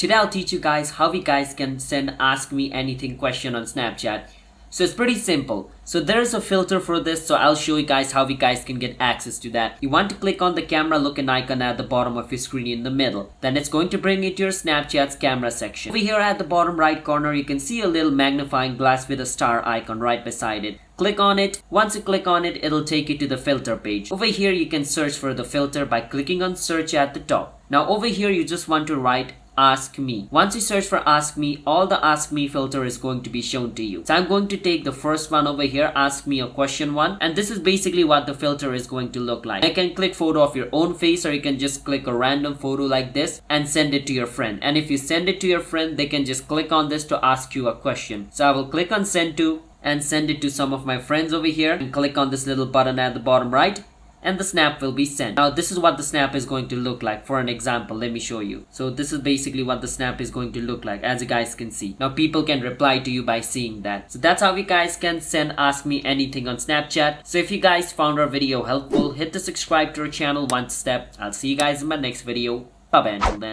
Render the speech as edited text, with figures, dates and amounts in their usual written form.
Today I'll teach you guys how you guys can send ask me anything question on Snapchat. So it's pretty simple. So there's a filter for this, so I'll show you guys how you guys can get access to that. You want to click on the camera looking icon at the bottom of your screen in the middle. Then it's going to bring you to your Snapchat's camera section. Over here at the bottom right corner, you can see a little magnifying glass with a star icon right beside it. Click on it. Once you click on it, it'll take you to the filter page. Over here, you can search for the filter by clicking on search at the top. Now over here, you just want to write ask me. Once you search for ask me, all the ask me filter is going to be shown to you. So I'm going to take the first one over here, ask me a question one, and this is basically what the filter is going to look like. You can click photo of your own face, or you can just click a random photo like this and send it to your friend. And if you send it to your friend, they can just click on this to ask you a question. So I will click on send to and send it to some of my friends over here, and click on this little button at the bottom right, and the snap will be sent. Now this is what the snap is going to look like. For an example, let me show you. So this is basically what the snap is going to look like, as you guys can see. Now people can reply to you by seeing that. So that's how you guys can send ask me anything on Snapchat. So if you guys found our video helpful, hit the subscribe to our channel one step. I'll see you guys in my next video. Bye bye until then.